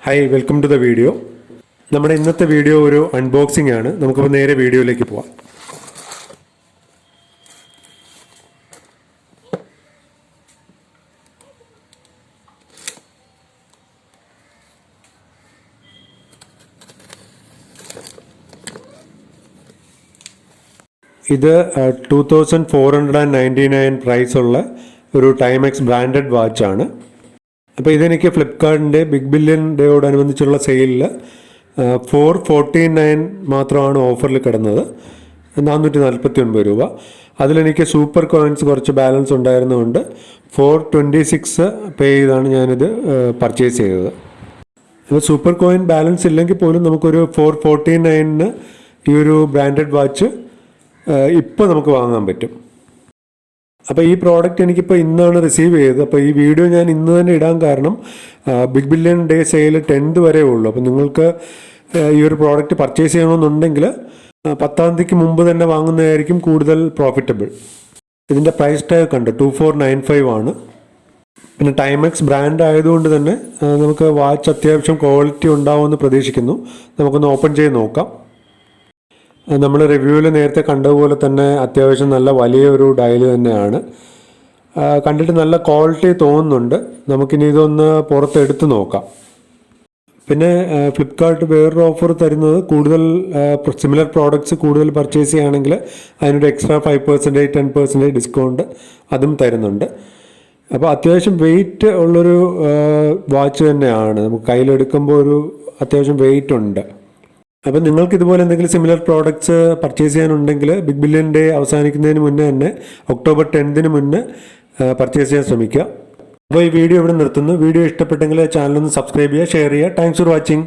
Hi, welcome to the video. നമ്മുടെ ഇന്നത്തെ video ഒരു അൺബോക്സിംഗ് ആണ്. നമുക്കിപ്പോൾ നേരെ വീഡിയോയിലേക്ക് പോവാം. ഇത് 2499 പ്രൈസ് ഉള്ള ഒരു ടൈമെക്സ് ബ്രാൻഡഡ് വാച്ചാണ്. അപ്പോൾ ഇതെനിക്ക് ഫ്ലിപ്കാർട്ടിൻ്റെ ബിഗ് ബില്യൺ ഡേയോടനുബന്ധിച്ചുള്ള സെയിലിൽ 449 മാത്രമാണ് ഓഫറിൽ കിടന്നത്, 449 രൂപ. അതിലെനിക്ക് സൂപ്പർ കോയിൻസ് കുറച്ച് ബാലൻസ് ഉണ്ടായിരുന്നതുകൊണ്ട് 426 പേ ചെയ്താണ് ഞാനിത് പർച്ചേസ് ചെയ്തത്. അപ്പോൾ സൂപ്പർ കോയിൻ ബാലൻസ് ഇല്ലെങ്കിൽ പോലും നമുക്കൊരു 449 ഈ ഒരു ബ്രാൻഡഡ് വാച്ച് ഇപ്പോൾ നമുക്ക് വാങ്ങാൻ പറ്റും. അപ്പോൾ ഈ പ്രോഡക്റ്റ് എനിക്കിപ്പോൾ ഇന്നാണ് റിസീവ് ചെയ്തത്. അപ്പോൾ ഈ വീഡിയോ ഞാൻ ഇന്ന് തന്നെ ഇടാൻ കാരണം big billion day sale 10th വരെ ഉള്ളൂ. അപ്പോൾ നിങ്ങൾക്ക് ഈ ഒരു പ്രോഡക്റ്റ് പർച്ചേസ് ചെയ്യണമെന്നുണ്ടെങ്കിൽ 10ാം തീയതിക്ക് മുമ്പ് തന്നെ വാങ്ങുന്നതായിരിക്കും കൂടുതൽ പ്രോഫിറ്റബിൾ. ഇതിൻ്റെ പ്രൈസ് ടാഗ് കണ്ട് 2495 ആണ്. പിന്നെ ടൈമെക്സ് ബ്രാൻഡ് ആയതുകൊണ്ട് തന്നെ നമുക്ക് വാച്ച് അത്യാവശ്യം ക്വാളിറ്റി ഉണ്ടാവുമെന്ന് പ്രതീക്ഷിക്കുന്നു. നമുക്കൊന്ന് ഓപ്പൺ ചെയ്ത് നോക്കാം. നമ്മൾ റിവ്യൂവിൽ നേരത്തെ കണ്ടതുപോലെ തന്നെ അത്യാവശ്യം നല്ല വലിയൊരു ഡയൽ തന്നെയാണ്. കണ്ടിട്ട് നല്ല ക്വാളിറ്റി തോന്നുന്നുണ്ട്. നമുക്കിനി ഇതൊന്ന് പുറത്തെടുത്ത് നോക്കാം. പിന്നെ ഫ്ലിപ്കാർട്ട് വേറൊരു ഓഫർ തരുന്നത് കൂടുതൽ സിമിലർ പ്രോഡക്റ്റ്സ് കൂടുതൽ പർച്ചേസ് ചെയ്യുകയാണെങ്കിൽ അതിനൊരു എക്സ്ട്രാ 5%, 10% ഡിസ്കൗണ്ട് അതും തരുന്നുണ്ട്. അപ്പോൾ അത്യാവശ്യം വെയിറ്റ് ഉള്ളൊരു വാച്ച് തന്നെയാണ്. നമുക്ക് കയ്യിലെടുക്കുമ്പോൾ ഒരു അത്യാവശ്യം വെയിറ്റ് ഉണ്ട്. അപ്പോൾ നിങ്ങൾക്ക് ഇതുപോലെ എന്തെങ്കിലും സിമിലർ പ്രോഡക്റ്റ്സ് പർച്ചേസ് ചെയ്യാനുണ്ടെങ്കിൽ ബിഗ് ബില്യൺ ഡേ അവസാനിക്കുന്നതിന് മുന്നേ തന്നെ ഒക്ടോബർ 10th മുന്നേ പർച്ചേസ് ചെയ്യാൻ ശ്രമിക്കുക. അപ്പോൾ ഈ വീഡിയോ ഇവിടെ നിർത്തുന്നു. വീഡിയോ ഇഷ്ടപ്പെട്ടെങ്കിൽ ചാനലൊന്ന് സബ്സ്ക്രൈബ് ചെയ്യുക, ഷെയർ ചെയ്യുക. Thanks for watching.